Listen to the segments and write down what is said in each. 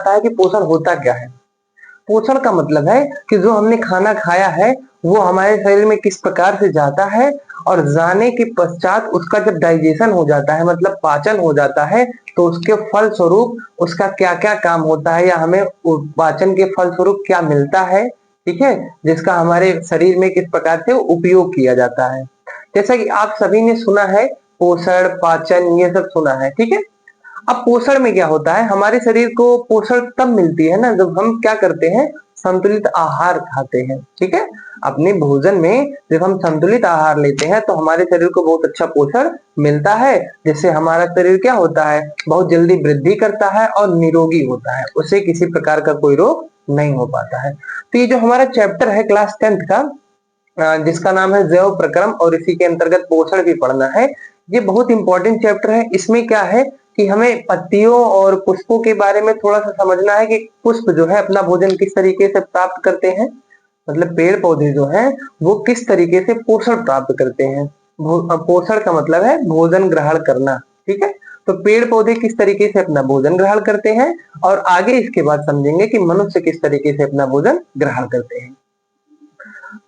आता है कि पोषण होता क्या है। पोषण का मतलब है कि जो हमने खाना खाया है वो हमारे शरीर में किस प्रकार से जाता है, और जाने के पश्चात उसका जब डाइजेशन हो जाता है, मतलब पाचन हो जाता है, तो उसके फल स्वरूप उसका क्या क्या काम होता है, या हमें पाचन के फल स्वरूप क्या मिलता है, ठीक है, जिसका हमारे शरीर में किस प्रकार से उपयोग किया जाता है। जैसा कि आप सभी ने सुना है पोषण, पाचन, ये सब सुना है, ठीक है। अब पोषण में क्या होता है, हमारे शरीर को पोषण तब मिलती है ना जब हम क्या करते हैं, संतुलित आहार खाते हैं, ठीक है। अपने भोजन में जब हम संतुलित आहार लेते हैं तो हमारे शरीर को बहुत अच्छा पोषण मिलता है, जिससे हमारा शरीर क्या होता है, बहुत जल्दी वृद्धि करता है और निरोगी होता है, उसे किसी प्रकार का कोई रोग नहीं हो पाता है। तो ये जो हमारा चैप्टर है क्लास 10th का, जिसका नाम है जैव प्रक्रम, और इसी के अंतर्गत पोषण भी पढ़ना है, ये बहुत इंपॉर्टेंट चैप्टर है। इसमें क्या है कि हमें पत्तियों और पुष्पों के बारे में थोड़ा सा समझना है कि पुष्प जो है अपना भोजन किस तरीके से प्राप्त करते हैं, मतलब पेड़ पौधे जो हैं वो किस तरीके से पोषण प्राप्त करते हैं। पोषण का मतलब है भोजन ग्रहण करना, ठीक है। तो पेड़ पौधे किस तरीके से अपना भोजन ग्रहण करते हैं, और आगे इसके बाद समझेंगे कि मनुष्य किस तरीके से अपना भोजन ग्रहण करते हैं।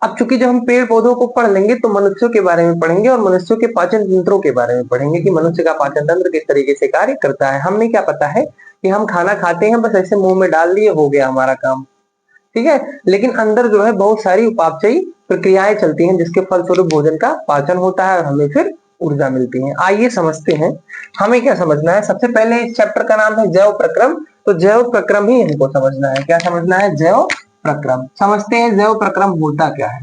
अब चूंकि जब हम पेड़ पौधों को पढ़ लेंगे तो मनुष्यों के बारे में पढ़ेंगे, और मनुष्यों के पाचन तंत्रों के बारे में पढ़ेंगे कि मनुष्य का पाचन तंत्र किस तरीके से कार्य करता है। हमें क्या पता है कि हम खाना खाते हैं, बस ऐसे मुंह में डाल दिए, हो गया हमारा काम, ठीक है। लेकिन अंदर जो है बहुत सारी उपापचयी प्रक्रियाएं चलती हैं, जिसके फलस्वरूप भोजन का पाचन होता है और हमें फिर ऊर्जा मिलती है। आइए समझते हैं हमें क्या समझना है। सबसे पहले इस चैप्टर का नाम है जैव प्रक्रम, तो जैव प्रक्रम ही हमको समझना है। क्या समझना है? जैव प्रक्रम। समझते हैं जैव प्रक्रम होता क्या है,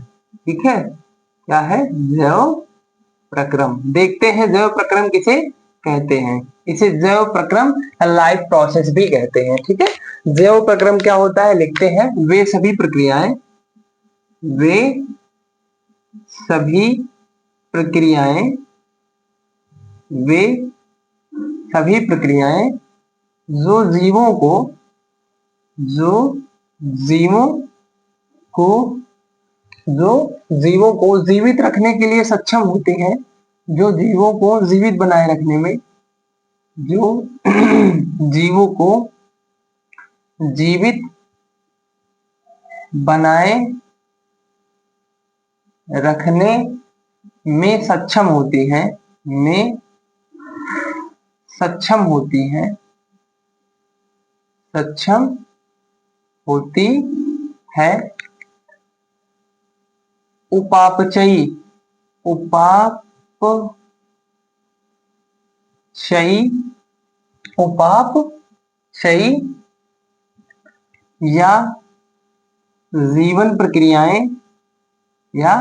ठीक है। क्या है जैव प्रक्रम, देखते हैं जैव प्रक्रम किसे कहते हैं। इसे जैव प्रक्रम लाइफ प्रोसेस भी कहते हैं, ठीक है। जैव प्रक्रम क्या होता है, लिखते हैं, वे सभी प्रक्रियाएं वे सभी प्रक्रियाएं जो जीवों को जीवित रखने के लिए सक्षम होते हैं, जो जीवों को जीवित बनाए रखने में, जो जीवों को जीवित बनाए रखने में सक्षम होती हैं, सक्षम होती है उपापचयी या जीवन प्रक्रियाएं या जैव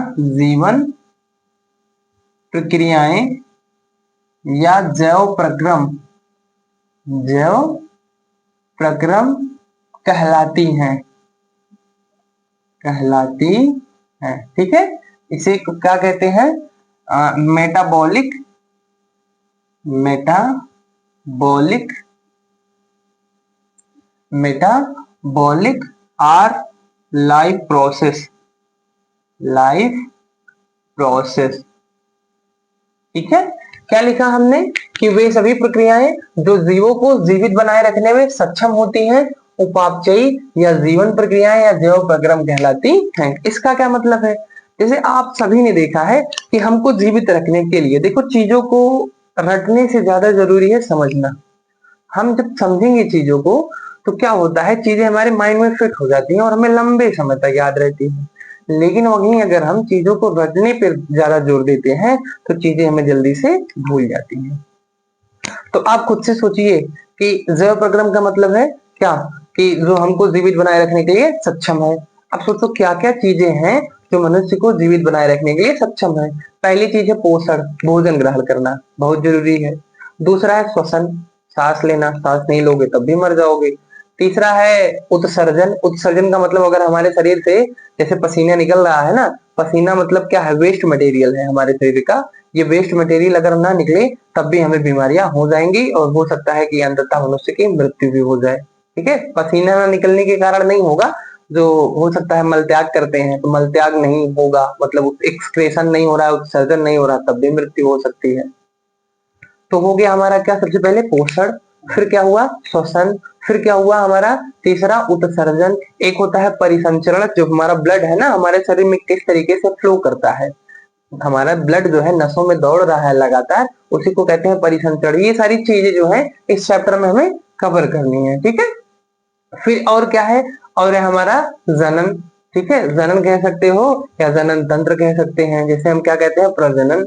प्रक्रम कहलाती हैं, ठीक है। इसे क्या कहते हैं? मेटाबॉलिक आर लाइफ प्रोसेस, ठीक है। क्या लिखा हमने कि वे सभी प्रक्रियाएं जो जीवों को जीवित बनाए रखने में सक्षम होती हैं, उपापचयी या जीवन प्रक्रियाएं या जैव प्रक्रम कहलाती हैं। इसका क्या मतलब है? जैसे आप सभी ने देखा है कि हमको जीवित रखने के लिए, देखो, चीजों को रटने से ज्यादा जरूरी है समझना। हम जब समझेंगे चीजों को तो क्या होता है, चीजें हमारे माइंड में फिट हो जाती हैं और हमें लंबे समय तक याद रहती हैं। लेकिन वहीं अगर हम चीजों को रटने पर ज्यादा जोर देते हैं तो चीजें हमें जल्दी से भूल जाती हैं। तो आप खुद से सोचिए कि जैव प्रक्रम का मतलब है क्या, कि जो हमको जीवित बनाए रखने के लिए सक्षम है। अब सोचो क्या क्या चीजें हैं जो मनुष्य को जीवित बनाए रखने के लिए सक्षम है। पहली चीज है पोषण, भोजन ग्रहण करना बहुत जरूरी है। दूसरा है श्वसन, सांस लेना, सांस नहीं लोगे तब भी मर जाओगे। तीसरा है उत्सर्जन, उत्सर्जन का मतलब अगर हमारे शरीर से जैसे पसीना निकल रहा है ना, पसीना मतलब क्या है, वेस्ट मटेरियल है हमारे शरीर का। ये वेस्ट मटेरियल अगर ना निकले तब भी हमें बीमारियां हो जाएंगी, और हो सकता है कि अंततः मनुष्य की मृत्यु भी हो जाए, ठीक है। पसीना ना निकलने के कारण नहीं होगा, जो हो सकता है मल त्याग करते हैं तो मल त्याग नहीं होगा, मतलब एक्सक्रेशन नहीं हो रहा है, उत्सर्जन नहीं हो रहा, तब भी मृत्यु हो सकती है। तो हो गया हमारा क्या, सबसे पहले पोषण, फिर क्या हुआ श्वसन, फिर क्या हुआ हमारा तीसरा उत्सर्जन। एक होता है परिसंचरण, जो हमारा ब्लड है ना हमारे शरीर में किस तरीके से फ्लो करता है, हमारा ब्लड जो है नसों में दौड़ रहा है लगातार, उसी को कहते हैं परिसंचरण। ये सारी चीजें जो है इस चैप्टर में हमें कवर करनी है, ठीक है। फिर और क्या है, और है हमारा जनन, ठीक है, जनन कह सकते हो या जनन तंत्र कह सकते हैं, जैसे हम क्या कहते हैं प्रजनन।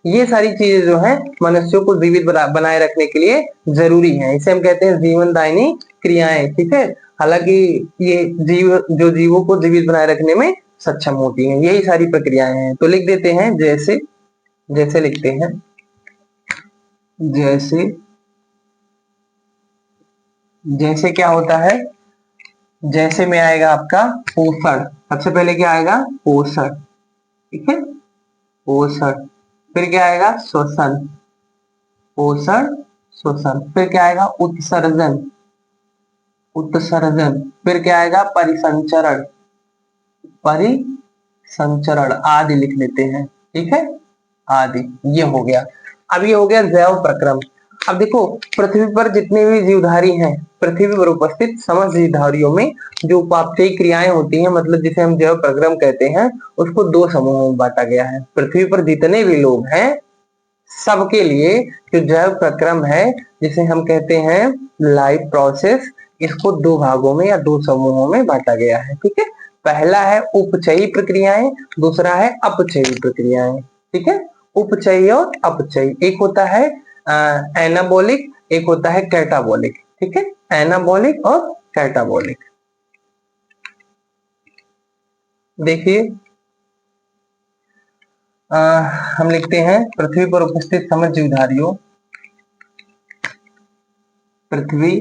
ये सारी चीजें जो है मनुष्यों को जीवित बनाए रखने के लिए जरूरी है, इसे हम कहते हैं जीवनदायिनी क्रियाएं, ठीक है। हालांकि ये जीव जो जीवों को जीवित बनाए रखने में सक्षम होती हैं, यही सारी प्रक्रियाएं हैं। तो लिख देते हैं जैसे, जैसे लिखते हैं जैसे, जैसे क्या होता है, जैसे में आएगा आपका पोषण, सबसे पहले क्या आएगा पोषण, ठीक है, पोषण। फिर क्या आएगा श्वसन, पोषण श्वसन। फिर क्या आएगा उत्सर्जन, उत्सर्जन। फिर क्या आएगा परिसंचरण, परिसंचरण आदि लिख लेते हैं, ठीक है, आदि। ये हो गया। अब ये हो गया जैव प्रक्रम। अब देखो पृथ्वी पर जितने भी जीवधारी हैं, पृथ्वी पर उपस्थित समस्त जीवधारियों में जो उपापचयी क्रियाएं होती हैं, मतलब जिसे हम जैव प्रक्रम कहते हैं, उसको दो समूहों में बांटा गया है। पृथ्वी पर जितने भी लोग हैं सबके लिए जो जैव प्रक्रम है, जिसे हम कहते हैं लाइफ प्रोसेस, इसको दो भागों में या दो समूहों में बांटा गया है, ठीक है। पहला है उपचयी प्रक्रियाएं, दूसरा है अपचयी प्रक्रियाएं, ठीक है। उपचयी और अपचयी, एक होता है एनाबॉलिक, एक होता है कैटाबॉलिक, ठीक है, एनाबॉलिक और कैटाबॉलिक। देखिए हम लिखते हैं पृथ्वी पर उपस्थित समस्त जीवधारियों, पृथ्वी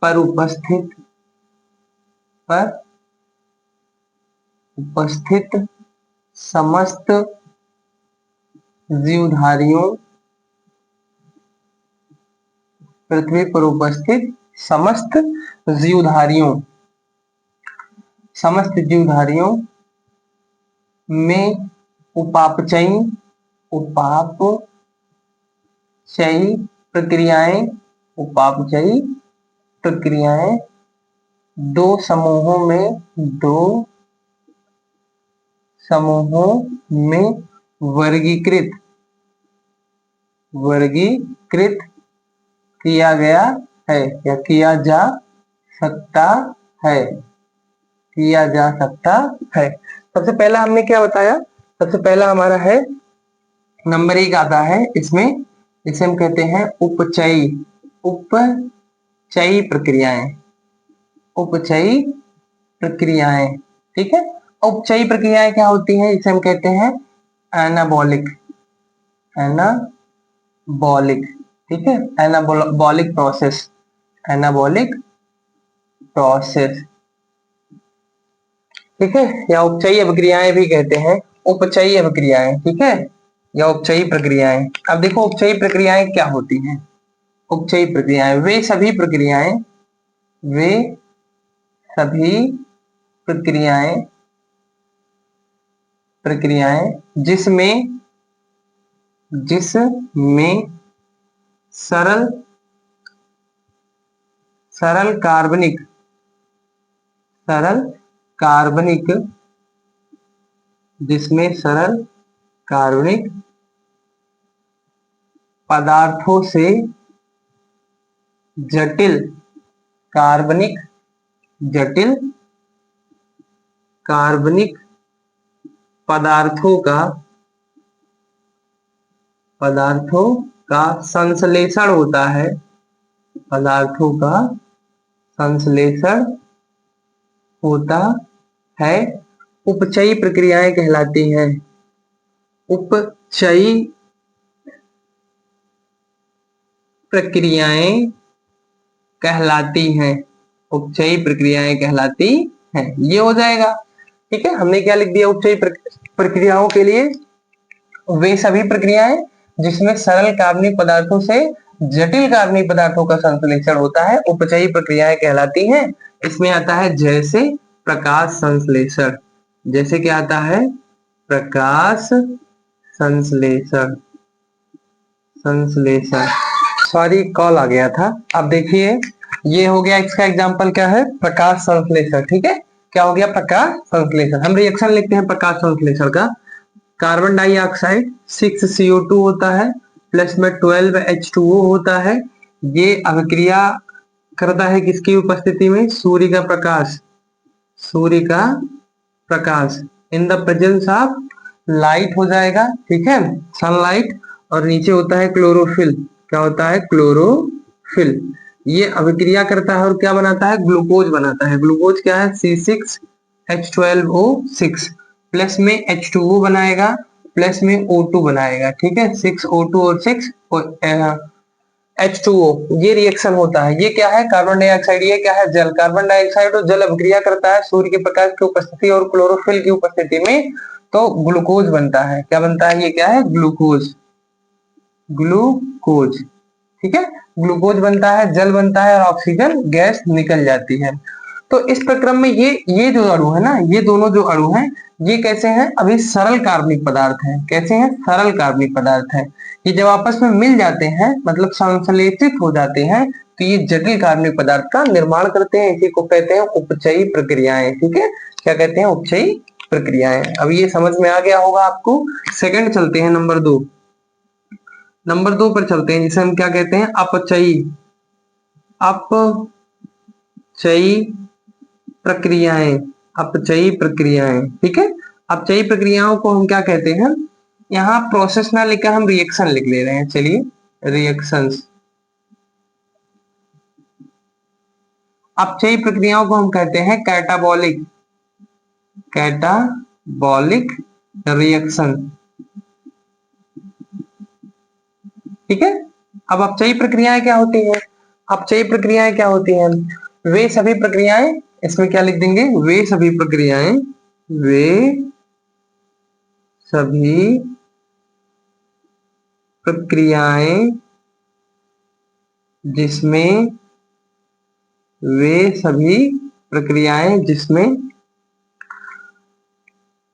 पर उपस्थित, पर उपस्थित समस्त जीवधारियों, पृथ्वी पर उपस्थित समस्त जीवधारियों, समस्त जीवधारियों में उपापचयी, उपापचयी प्रक्रियाएं, उपापचयी प्रक्रियाएं दो समूहों में, दो समूहों में वर्गीकृत, वर्गीकृत किया गया है या किया जा सकता है, किया जा सकता है। सबसे पहला हमने क्या बताया, सबसे पहला हमारा है नंबर 1 आता है इसमें, इसे हम कहते हैं उपचयी, उपचयी प्रक्रियाएं, उपचयी प्रक्रियाएं, ठीक है। उपचयी प्रक्रियाएं क्या होती हैं, इसे हम कहते हैं एनाबॉलिक, एनाबॉलिक, ठीक है, एनाबॉलिक प्रोसेस, एनाबॉलिक प्रोसेस, ठीक है, या उपचयी अभिक्रियाएं भी कहते हैं, उपचयी अभिक्रियाएं, ठीक है, या उपचयी प्रक्रियाएं। अब देखो उपचयी प्रक्रियाएं क्या होती हैं। उपचयी प्रक्रियाएं वे सभी प्रक्रियाएं, वे सभी प्रक्रियाएं, प्रक्रियाएं जिसमें, जिसमें सरल, सरल कार्बनिक, सरल कार्बनिक, जिसमें सरल कार्बनिक पदार्थों से जटिल कार्बनिक, जटिल कार्बनिक पदार्थों का, पदार्थों का संश्लेषण होता है, पदार्थों का संश्लेषण होता है, उपचयी प्रक्रियाएं कहलाती हैं, उपचयी प्रक्रियाएं कहलाती हैं, उपचयी प्रक्रियाएं कहलाती हैं। ये हो जाएगा, ठीक है। हमने क्या लिख दिया उपचयी प्रक्रियाओं के लिए, वे सभी प्रक्रियाएं जिसमें सरल कार्बनिक पदार्थों से जटिल कार्बनिक पदार्थों का संश्लेषण होता है, उपचयी प्रक्रियाएं कहलाती हैं। इसमें आता है जैसे प्रकाश संश्लेषण, जैसे क्या आता है प्रकाश संश्लेषण, संश्लेषण, सॉरी कॉल आ गया था। अब देखिए ये हो गया, इसका एग्जांपल क्या है, प्रकाश संश्लेषण। ठीक है, क्या हो गया, प्रकाश संश्लेषण। हम रिएक्शन लिखते हैं प्रकाश संश्लेषण का। कार्बन डाइऑक्साइड 6CO2 होता है, प्लस में 12H2O होता है। ये अभिक्रिया करता है किसकी उपस्थिति में, सूर्य का प्रकाश, सूर्य का प्रकाश in the presence of light हो जाएगा। ठीक है, सनलाइट। और नीचे होता है क्लोरोफिल। क्या होता है, क्लोरोफिल। ये अभिक्रिया करता है और क्या बनाता है, ग्लूकोज बनाता है। ग्लूकोज क्या है, C6H12O6, प्लस में H2O बनाएगा, प्लस में O2 बनाएगा। ठीक है, 6O2 और 6 H2O, ये रिएक्शन होता है। ये क्या है, कार्बन डाइऑक्साइड, ये क्या है, जल। कार्बन डाइऑक्साइड और जल अभिक्रिया करता है सूर्य के प्रकाश की उपस्थिति और क्लोरोफिल की उपस्थिति में, तो ग्लूकोज बनता है। क्या बनता है, ये क्या है, ग्लूकोज, ग्लूकोज। ठीक है, ग्लूकोज बनता है, जल बनता है और ऑक्सीजन गैस निकल जाती है। तो इस प्रक्रम में ये जो अणु है ना, ये दोनों जो अणु हैं, ये कैसे हैं, अभी सरल कार्बनिक पदार्थ हैं। कैसे हैं, सरल कार्बनिक पदार्थ हैं। ये जब आपस में मिल जाते हैं, मतलब संश्लेषित हो जाते हैं, तो ये जटिल कार्बनिक पदार्थ का निर्माण करते हैं। इसी को कहते हैं उपचयी प्रक्रियाएं। ठीक है, क्या कहते हैं, उपचयी प्रक्रियाएं। अब ये समझ में आ गया होगा आपको। सेकंड चलते हैं, नंबर 2। नंबर 2 पर चलते हैं, जिसे हम क्या कहते हैं, अपचयी, अपचयी प्रक्रियाएं, अपचयी प्रक्रियाएं। ठीक है, अपचयी प्रक्रियाओं को हम क्या कहते हैं, यहाँ प्रोसेस ना लिखकर हम रिएक्शन लिख ले रहे हैं। चलिए, रिएक्शंस। अपचयी प्रक्रियाओं को हम कहते हैं कैटाबॉलिक, कैटाबॉलिक रिएक्शन। ठीक है, अब अपचयी प्रक्रियाएं क्या होती हैं, अपचयी प्रक्रियाएं क्या होती हैं, वे सभी प्रक्रियाएं, इसमें क्या लिख देंगे, वे सभी प्रक्रियाएं, वे सभी प्रक्रियाएं जिसमें, वे सभी प्रक्रियाएं जिसमें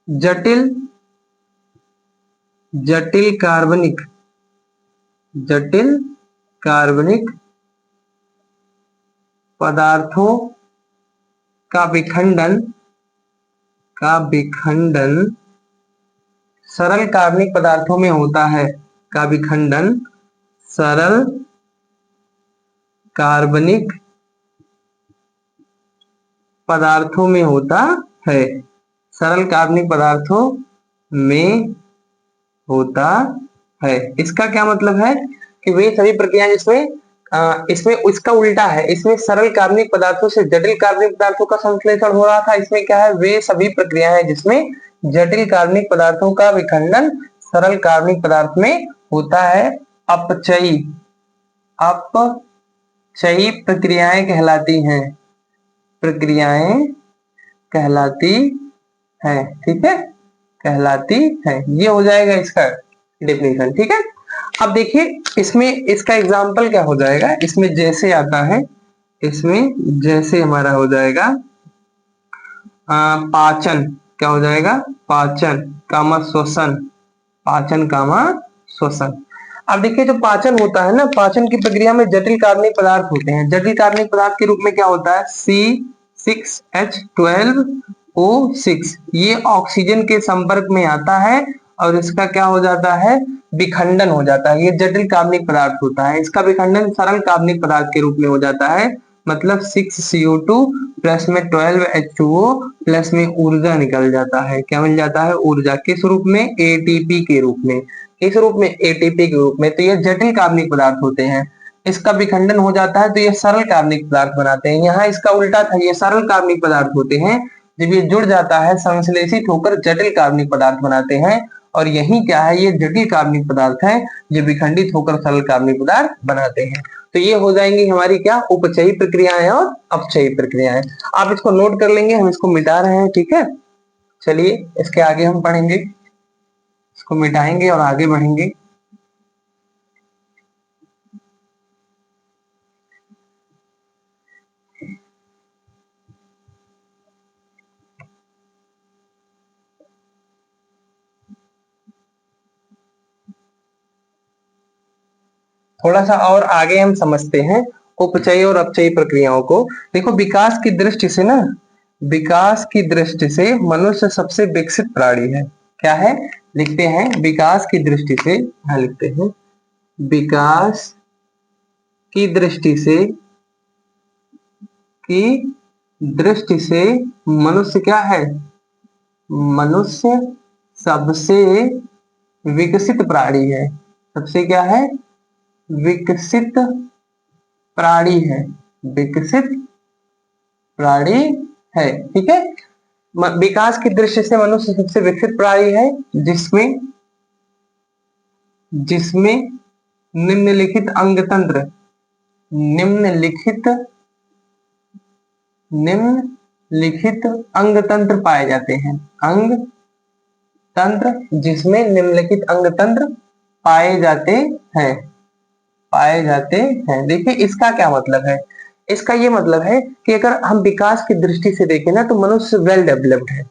जटिल, जटिल कार्बनिक, जटिल कार्बनिक पदार्थों का विखंडन, का विखंडन सरल कार्बनिक पदार्थों में होता है, का विखंडन सरल कार्बनिक पदार्थों में होता है, सरल कार्बनिक पदार्थों में होता है। इसका क्या मतलब है कि वे सभी प्रक्रियाएं जिसमें इसमें इसका उल्टा है, इसमें सरल कार्बनिक पदार्थों से जटिल कार्बनिक पदार्थों का संश्लेषण हो रहा था। इसमें क्या है, वे सभी प्रक्रियाएं जिसमें जटिल कार्बनिक पदार्थों का विखंडन सरल कार्बनिक पदार्थ में होता है, अपचयी, अपचयी प्रक्रियाएं कहलाती हैं, प्रक्रियाएं कहलाती है। ठीक है, कहलाती है। ये हो जाएगा इसका डेफिनेशन। ठीक है, अब देखिए इसमें इसका एग्जाम्पल क्या हो जाएगा, इसमें जैसे आता है, इसमें जैसे हमारा हो जाएगा पाचन। क्या हो जाएगा, पाचन कामा श्वसन, पाचन कामा श्वसन। अब देखिए जो पाचन होता है ना, पाचन की प्रक्रिया में जटिल कार्बनिक पदार्थ होते हैं। जटिल कार्बनिक पदार्थ के रूप में क्या होता है, C6H12O6, ये ऑक्सीजन के संपर्क में आता है और इसका क्या हो जाता है, विखंडन हो जाता है। ये जटिल कार्बनिक पदार्थ होता है, इसका विखंडन सरल कार्बनिक पदार्थ के रूप में हो जाता है। मतलब 6CO2 प्लस में 12H2O प्लस में ऊर्जा निकल जाता है। क्या मिल जाता है, ऊर्जा। किस रूप में, एटीपी के रूप में। इस रूप में, एटीपी के रूप में। तो ये जटिल कार्बनिक पदार्थ होते हैं, इसका विखंडन हो जाता है तो ये सरल कार्बनिक पदार्थ बनाते हैं। यहाँ इसका उल्टा था, ये सरल कार्बनिक पदार्थ होते हैं, जब ये जुड़ जाता है संश्लेषित होकर जटिल कार्बनिक पदार्थ बनाते हैं। और यही क्या है, ये जटिल कार्बनिक पदार्थ है जो विखंडित होकर सरल कार्बनिक पदार्थ बनाते हैं। तो ये हो जाएंगी हमारी क्या, उपचयी प्रक्रियाएं और अपचयी प्रक्रियाएं। आप इसको नोट कर लेंगे, हम इसको मिटा रहे हैं। ठीक है, चलिए इसके आगे हम पढ़ेंगे, इसको मिटाएंगे और आगे बढ़ेंगे। थोड़ा सा और आगे हम समझते हैं उपचयी और अपचयी प्रक्रियाओं को। देखो विकास की दृष्टि से ना, विकास की दृष्टि से मनुष्य सबसे विकसित प्राणी है। क्या है? लिखते हैं विकास की दृष्टि से, हाँ लिखते हैं विकास की दृष्टि से, की दृष्टि से मनुष्य क्या है? मनुष्य सबसे विकसित प्राणी है। सबसे क्या है? विकसित प्राणी है। विकसित प्राणी है। ठीक है। विकास की दृष्टि से मनुष्य सबसे विकसित प्राणी है जिसमें जिसमें निम्नलिखित अंग तंत्र, निम्नलिखित निम्नलिखित अंग तंत्र पाए जाते हैं। अंग तंत्र, जिसमें निम्नलिखित अंग तंत्र पाए जाते हैं, पाए जाते हैं। देखिए इसका क्या मतलब है? इसका ये मतलब है कि अगर हम विकास की दृष्टि से देखें ना तो मनुष्य वेल डेवलप्ड है।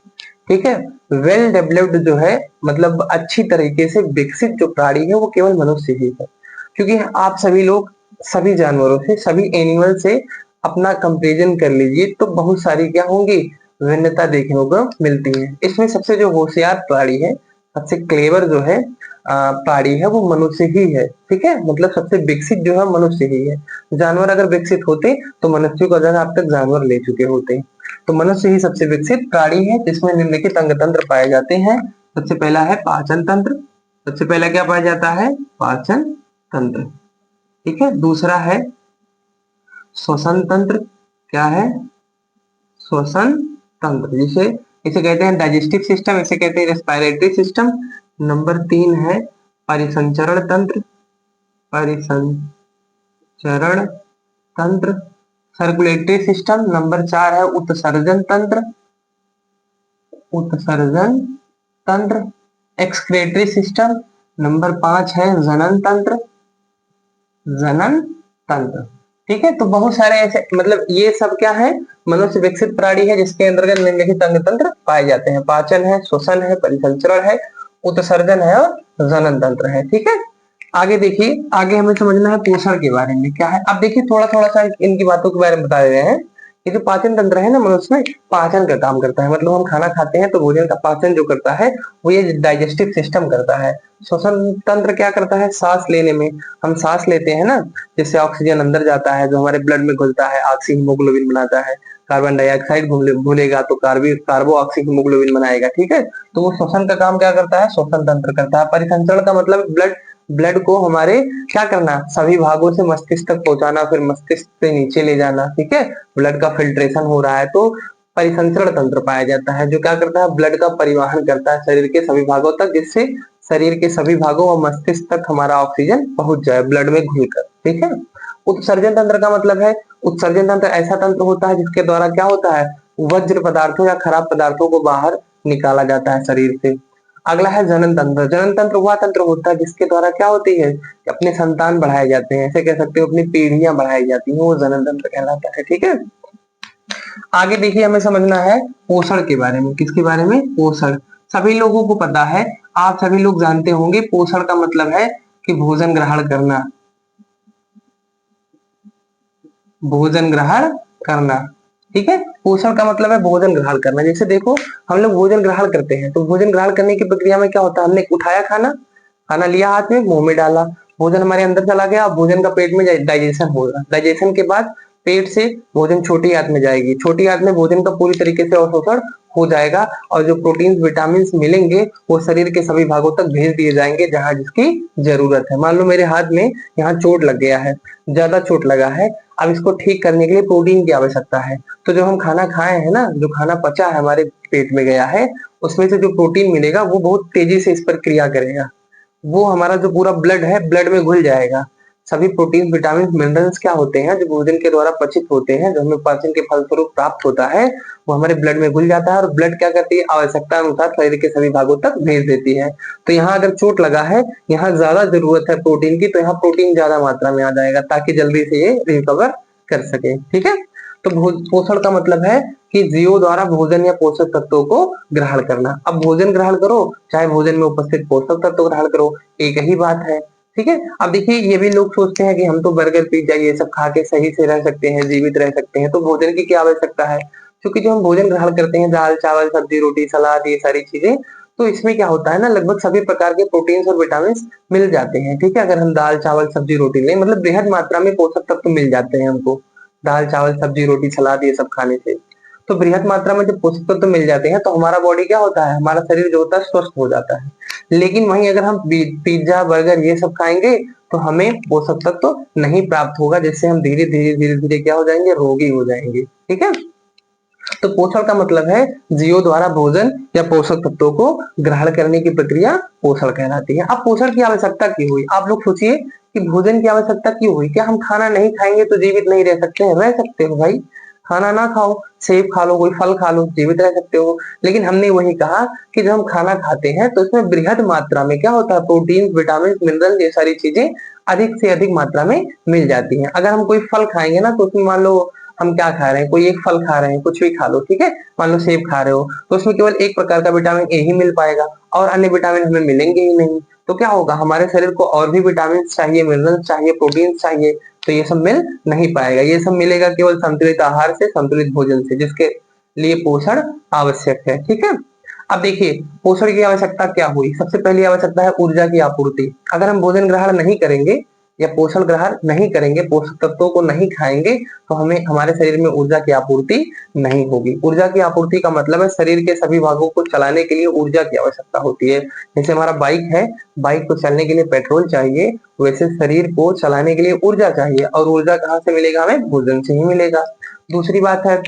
ठीक है। वेल डेवलप्ड जो है मतलब अच्छी तरीके से विकसित जो प्राणी है वो केवल मनुष्य ही है। क्योंकि आप सभी लोग सभी जानवरों से, सभी एनिमल से अपना कंपेरिजन कर लीजिए तो बहुत सारी क्या होंगी? भिन्नता देखने को मिलती है। इसमें सबसे जो होशियार प्राणी है, सबसे क्लेवर जो है प्राणी है वो मनुष्य ही है। ठीक है। मतलब सबसे विकसित जो है मनुष्य ही है। जानवर अगर विकसित होते तो मनुष्य को जगह अब तक जानवर ले चुके होते। तो मनुष्य ही सबसे विकसित प्राणी है जिसमें निम्नलिखित अंग तंत्र पाए जाते हैं। सबसे पहला है पाचन तंत्र। सबसे पहला क्या पाया जाता है? पाचन तंत्र। ठीक है। दूसरा है श्वसन तंत्र। क्या है? श्वसन तंत्र, जिसे इसे कहते हैं डाइजेस्टिव सिस्टम, इसे कहते हैं रेस्पिरेटरी सिस्टम। नंबर 3 है परिसंचरण तंत्र। परिसंचरण तंत्र, सर्कुलेटरी सिस्टम। नंबर 4 है उत्सर्जन तंत्र। उत्सर्जन तंत्र, एक्सक्रेटरी सिस्टम। नंबर 5 है जनन तंत्र। जनन तंत्र। ठीक है। तो बहुत सारे ऐसे मतलब ये सब क्या है? मनुष्य विकसित प्राणी है जिसके अंतर्गत निम्नलिखित अंग तंत्र पाए जाते हैं। पाचन है, श्वसन है, परिसंचरण है, उत्सर्जन है और जनन तंत्र है। ठीक है। आगे देखिए, आगे हमें समझना है पोषण के बारे में। क्या है? अब देखिए थोड़ा थोड़ा सा इनकी बातों के बारे में बता रहे हैं। ये जो पाचन तंत्र है ना मनुष्य में, पाचन का काम करता है। मतलब हम खाना खाते हैं तो भोजन का पाचन जो करता है वो ये डाइजेस्टिव सिस्टम करता है। श्वसन तंत्र क्या करता है? सांस लेने में, हम सांस लेते हैं ना, जिससे ऑक्सीजन अंदर जाता है जो हमारे ब्लड में घुलता है, ऑक्सी हीमोग्लोबिन बनाता है। कार्बन डाइऑक्साइड घुलेगा तो कार्बो ऑक्सी हीमोग्लोबिन बनाएगा। ठीक है। तो वो श्वसन का काम क्या करता है? श्वसन तंत्र करता है। परिसंचरण का मतलब ब्लड ब्लड को हमारे क्या करना? सभी भागों से मस्तिष्क तक पहुंचाना, फिर मस्तिष्क से नीचे ले जाना। ठीक है। ब्लड का फिल्ट्रेशन हो रहा है तो परिसंचरण तंत्र पाया जाता है जो क्या करता है? ब्लड का परिवहन करता है शरीर के सभी भागों तक, जिससे शरीर के सभी भागों और मस्तिष्क तक हमारा ऑक्सीजन पहुंच जाए ब्लड में घुलकर। ठीक है। उत्सर्जन तंत्र का मतलब है, उत्सर्जन तंत्र ऐसा तंत्र होता है जिसके द्वारा क्या होता है? वज्र पदार्थों या खराब पदार्थों को बाहर निकाला जाता है शरीर से। अगला है जनन तंत्र। जनन तंत्र वह तंत्र होता है जिसके द्वारा क्या होती है? अपने संतान बढ़ाए जाते हैं। ऐसे कह सकते हो अपनी पीढ़ियां बढ़ाई जाती हैं, वो जनन तंत्र कहलाता है। ठीक है। आगे देखिए हमें समझना है पोषण के बारे में। किसके बारे में? पोषण। सभी लोगों को पता है, आप सभी लोग जानते होंगे पोषण का मतलब है कि भोजन ग्रहण करना। भोजन ग्रहण करना। ठीक है। पोषण का मतलब है भोजन ग्रहण करना। जैसे देखो हम लोग भोजन ग्रहण करते हैं तो भोजन ग्रहण करने की प्रक्रिया में क्या होता है? हमने उठाया खाना, खाना लिया हाथ में, मुंह में डाला, भोजन हमारे अंदर चला गया। भोजन का पेट में डाइजेशन होगा। डाइजेशन के बाद पेट से भोजन छोटी आंत में जाएगी। छोटी आंत में भोजन का पूरी तरीके से अवशोषण हो जाएगा और जो प्रोटीन विटामिन मिलेंगे वो शरीर के सभी भागों तक भेज दिए जाएंगे जहां जिसकी जरूरत है। मान लो मेरे हाथ में यहाँ चोट लग गया है, ज्यादा चोट लगा है, अब इसको ठीक करने के लिए प्रोटीन की आवश्यकता है। तो जो हम खाना खाए हैं ना, जो खाना पचा है हमारे पेट में गया है, उसमें से जो प्रोटीन मिलेगा वो बहुत तेजी से इस पर क्रिया करेगा। वो हमारा जो पूरा ब्लड है, ब्लड में घुल जाएगा। सभी प्रोटीन विटामिन मिनरल्स क्या होते हैं जो भोजन के द्वारा पचित होते हैं, जो हमें पाचन के फलस्वरूप प्राप्त होता है, वो हमारे ब्लड में घुल जाता है और ब्लड क्या करती है? आवश्यकता अनुसार शरीर के सभी भागों तक भेज देती है। तो यहाँ अगर चोट लगा है, यहाँ ज्यादा जरूरत है प्रोटीन की, तो यहाँ प्रोटीन ज्यादा मात्रा में आ जाएगा ताकि जल्दी से ये रिकवर कर सके। ठीक है। तो पोषण का मतलब है कि जीवों द्वारा भोजन या पोषक तत्वों को ग्रहण करना। अब भोजन ग्रहण करो चाहे भोजन में उपस्थित पोषक तत्व ग्रहण करो, एक ही बात है। ठीक है। अब देखिए ये भी लोग सोचते हैं कि हम तो बर्गर पिज्जा ये सब खा के सही से रह सकते हैं, जीवित रह सकते हैं, तो भोजन की क्या आवश्यकता है? क्योंकि जो हम भोजन ग्रहण करते हैं दाल चावल सब्जी रोटी सलाद ये सारी चीजें, तो इसमें क्या होता है ना, लगभग सभी प्रकार के प्रोटीन्स और विटामिन मिल जाते हैं। ठीक है, अगर हम दाल चावल सब्जी रोटी लें, मतलब बेहद मात्रा में पोषक तत्व मिल जाते हैं हमको दाल चावल सब्जी रोटी सलाद ये सब खाने से। तो बृहद मात्रा में जब पोषक तत्व मिल जाते हैं तो हमारा बॉडी क्या होता है, हमारा शरीर जो होता है स्वस्थ हो जाता है। लेकिन वहीं अगर हम पिज्जा बर्गर ये सब खाएंगे तो हमें पोषक तत्व नहीं प्राप्त होगा, जिससे हम धीरे धीरे क्या हो जाएंगे, रोगी हो जाएंगे। ठीक है, तो पोषण का मतलब है जीवों द्वारा भोजन या पोषक तत्वों को ग्रहण करने की प्रक्रिया पोषण कहलाती है। अब पोषण की आवश्यकता क्यों हुई, आप लोग सोचिए कि भोजन की आवश्यकता क्यों हुई? क्या हम खाना नहीं खाएंगे तो जीवित नहीं रह सकते हैं? रह सकते हो भाई, खाना ना खाओ, सेब खा लो, कोई फल खा लो, जीवित रह सकते हो। लेकिन हमने वही कहा कि जब हम खाना खाते हैं तो इसमें बृहद मात्रा में क्या होता है, प्रोटीन विटामिन मिनरल ये सारी चीजें अधिक से अधिक मात्रा में मिल जाती हैं। अगर हम कोई फल खाएंगे ना तो उसमें मान लो हम क्या खा रहे हैं, कोई एक फल खा रहे हैं, कुछ भी खा लो, ठीक है, मान लो सेब खा रहे हो, तो उसमें केवल एक प्रकार का विटामिन ए ही मिल पाएगा और अन्य विटामिन हमें मिलेंगे ही नहीं। तो क्या होगा, हमारे शरीर को और भी विटामिन चाहिए, मिनरल्स चाहिए, प्रोटीन चाहिए, तो ये सब मिल नहीं पाएगा। ये सब मिलेगा केवल संतुलित आहार से, संतुलित भोजन से, जिसके लिए पोषण आवश्यक है। ठीक है, अब देखिए पोषण की आवश्यकता क्या हुई। सबसे पहली आवश्यकता है ऊर्जा की आपूर्ति। अगर हम भोजन ग्रहण नहीं करेंगे या पोषण ग्रहण नहीं करेंगे, पोषक तत्वों को नहीं खाएंगे, तो हमें हमारे शरीर में ऊर्जा की आपूर्ति नहीं होगी। ऊर्जा की आपूर्ति का मतलब है शरीर के सभी भागों को चलाने के लिए ऊर्जा की आवश्यकता होती है। जैसे हमारा बाइक है, बाइक को चलने के लिए पेट्रोल चाहिए, वैसे शरीर को चलाने के लिए ऊर्जा चाहिए, और ऊर्जा कहाँ से मिलेगा, हमें भोजन से ही मिलेगा। दूसरी बात है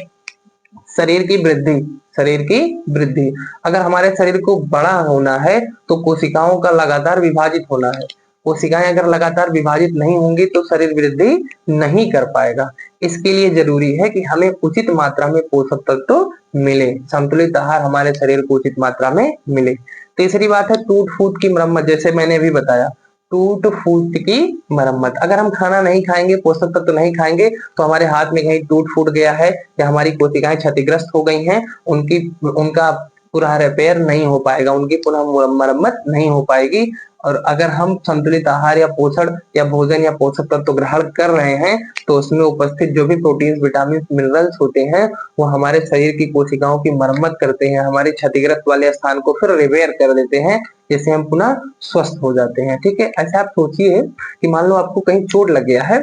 शरीर की वृद्धि। शरीर की वृद्धि, अगर हमारे शरीर को बड़ा होना है तो कोशिकाओं का लगातार विभाजित होना है। कोशिकाएं अगर लगातार विभाजित नहीं होंगी तो शरीर वृद्धि नहीं कर पाएगा। इसके लिए जरूरी है कि हमें उचित मात्रा में पोषक तत्व मिले, संतुलित आहार हमारे शरीर को उचित मात्रा में मिले। तीसरी बात है टूट फूट की मरम्मत। जैसे मैंने अभी बताया, टूट फूट की मरम्मत, अगर हम खाना नहीं खाएंगे, पोषक तत्व नहीं खाएंगे, तो हमारे हाथ में कहीं टूट फूट गया है या हमारी कोशिकाएं क्षतिग्रस्त हो गई हैं, उनका पूरा रिपेयर नहीं हो पाएगा, उनकी पुनः मरम्मत नहीं हो पाएगी। और अगर हम संतुलित आहार या पोषण या भोजन या पोषक तत्व ग्रहण कर रहे हैं तो उसमें उपस्थित जो भी प्रोटीन विटामिन मिनरल्स होते हैं वो हमारे शरीर की कोशिकाओं की मरम्मत करते हैं, हमारे क्षतिग्रस्त वाले स्थान को फिर रिपेयर कर देते हैं, जिससे हम पुनः स्वस्थ हो जाते हैं। ठीक है, ऐसे आप सोचिए कि मान लो आपको कहीं चोट लग गया है,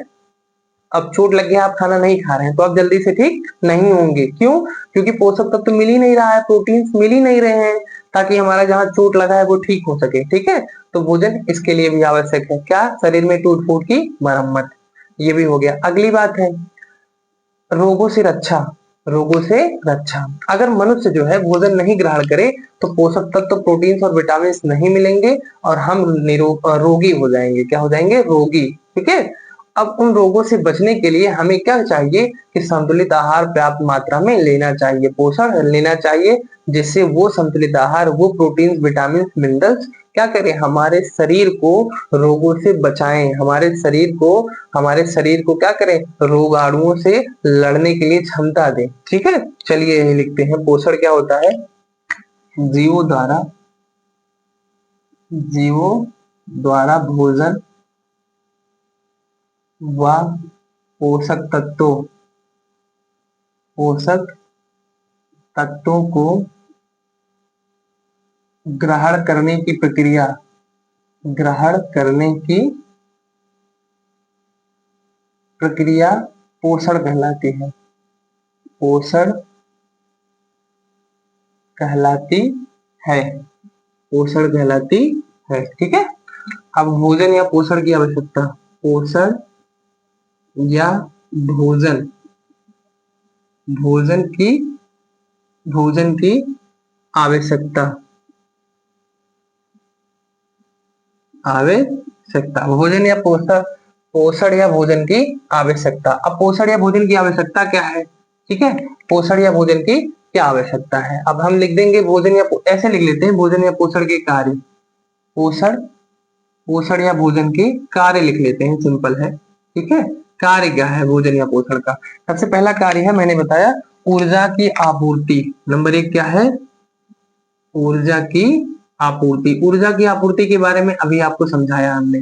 अब चोट लग गया, आप खाना नहीं खा रहे हैं, तो आप जल्दी से ठीक नहीं होंगे। क्यों? क्योंकि पोषक तत्व मिल ही नहीं रहा है, प्रोटीन मिल ही नहीं रहे हैं, ताकि हमारा जहाँ चोट लगा है वो ठीक हो सके। ठीक है, तो भोजन इसके लिए भी आवश्यक है। क्या? शरीर में टूट फूट की मरम्मत, ये भी हो गया। अगली बात है रोगों से रक्षा। रोगों से रक्षा, अगर मनुष्य जो है भोजन नहीं ग्रहण करे तो पोषक तत्व प्रोटीन और विटामिन नहीं मिलेंगे और हम रोगी हो जाएंगे। क्या हो जाएंगे? रोगी। ठीक है, अब उन रोगों से बचने के लिए हमें क्या चाहिए कि संतुलित आहार पर्याप्त मात्रा में लेना चाहिए, पोषण लेना चाहिए, जिससे वो संतुलित आहार, वो प्रोटीन विटामिन मिनरल्स क्या करें, हमारे शरीर को रोगों से बचाएं, हमारे शरीर को क्या करें, रोगाणुओं से लड़ने के लिए क्षमता दें। ठीक है, चलिए यही लिखते हैं। पोषण क्या होता है? जीवों द्वारा भोजन व पोषक तत्वों को ग्रहण करने की प्रक्रिया पोषण कहलाती है। पोषण कहलाती है। पोषण कहलाती है। ठीक है, अब भोजन या पोषण की आवश्यकता। पोषण या भोजन भोजन की आवश्यकता। भोजन या पोषण या भोजन की आवश्यकता। अब पोषण या भोजन की आवश्यकता क्या है? ठीक है, पोषण या भोजन की क्या आवश्यकता है? अब हम लिख देंगे भोजन या ऐसे लिख लेते हैं, भोजन या पोषण के कार्य। पोषण या भोजन के कार्य लिख लेते हैं, सिंपल है। ठीक है, कार्य क्या है भोजन या पोषण का? सबसे पहला कार्य है, मैंने बताया, ऊर्जा की आपूर्ति। नंबर 1 क्या है? ऊर्जा की आपूर्ति। ऊर्जा की आपूर्ति के बारे में अभी आपको समझाया हमने।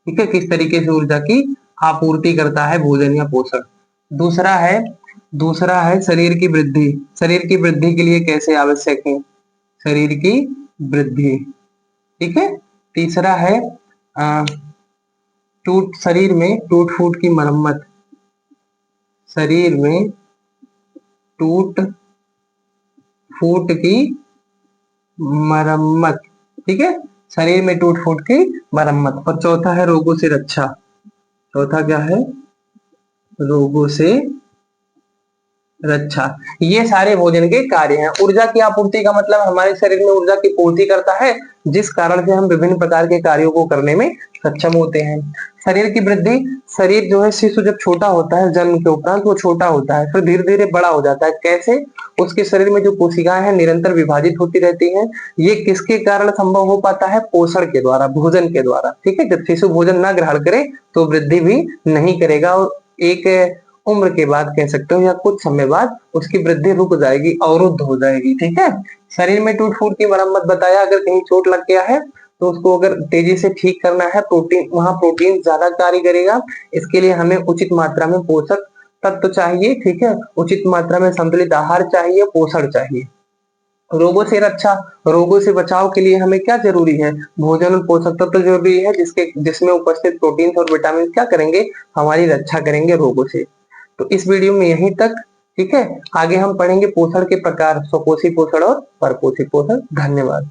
ठीक है, किस तरीके से ऊर्जा की आपूर्ति करता है भोजन या पोषण। दूसरा है शरीर की वृद्धि। शरीर की वृद्धि के लिए कैसे आवश्यक है शरीर की वृद्धि। ठीक है। तीसरा है अ, शरीर में टूट फूट की मरम्मत। शरीर में टूट फूट की मरम्मत। ठीक है, शरीर में टूट फूट की मरम्मत। और चौथा है रोगों से रक्षा। चौथा क्या है, रोगों से रक्षा। ये सारे भोजन के कार्य हैं। ऊर्जा की आपूर्ति का मतलब हमारे शरीर में ऊर्जा की पूर्ति करता है, जिस कारण से हम विभिन्न प्रकार के कार्यों को करने में सक्षम होते हैं। शरीर की वृद्धि, शरीर जो है शिशु जब छोटा होता है जन्म के उपरांत वो छोटा होता है, फिर धीरे धीरे बड़ा हो जाता है। कैसे, उसके शरीर में जो कोशिकाएं हैं निरंतर विभाजित होती रहती हैं। ये किसके कारण संभव हो पाता है, पोषण के द्वारा, भोजन के द्वारा। ठीक है, जब शिशु भोजन ना ग्रहण करे तो वृद्धि भी नहीं करेगा, और एक उम्र के बाद कह सकते हो या कुछ समय बाद उसकी वृद्धि रुक जाएगी, अवरुद्ध हो जाएगी। ठीक है, शरीर में टूट फूट की मरम्मत बताया, अगर कहीं चोट लग गया है तो उसको अगर तेजी से ठीक करना है, वहां प्रोटीन ज्यादा कार्य करेगा। इसके लिए हमें उचित मात्रा में पोषक तत्व चाहिए। ठीक है, उचित मात्रा में संतुलित आहार चाहिए, पोषण चाहिए। रोगों से रक्षा, रोगों से बचाव के लिए हमें क्या जरूरी है, भोजन और पोषक तत्व जरूरी है, जिसमें उपस्थित प्रोटीन और विटामिन क्या करेंगे, हमारी रक्षा करेंगे रोगों से। तो इस वीडियो में यहीं तक। ठीक है, आगे हम पढ़ेंगे पोषण के प्रकार, स्वपोषी पोषण और परपोषी पोषण। धन्यवाद।